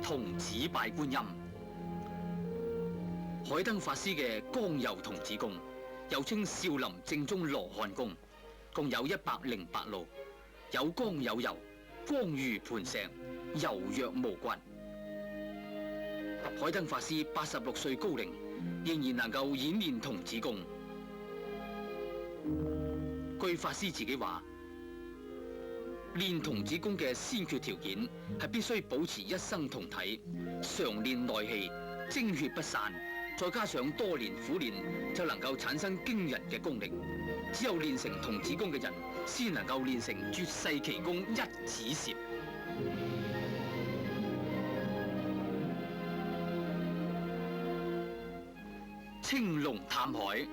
童子拜觀音，海燈法師嘅光柔童子功，又稱少林正宗羅漢功，共有108路，有光有柔，光如磐石，柔弱無骨。海燈法師86歲高齡，仍然能夠演練童子功。據法師自己話，練童子功嘅先決條件係必須保持一生同體，常練內氣，精血不散，再加上多年苦練，就能夠產生驚人嘅功力。只有練成童子功嘅人，先能夠練成絕世奇功一指禪。青龍探海。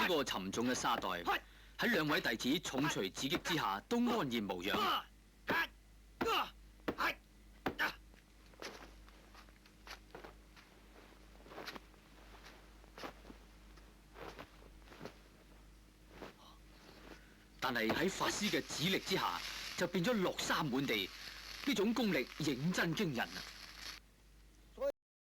呢個沉重嘅沙袋喺兩位弟子重錘指擊之下，都安然無恙。但係喺法師嘅指力之下，就變咗落沙滿地，呢種功力認真驚人啊！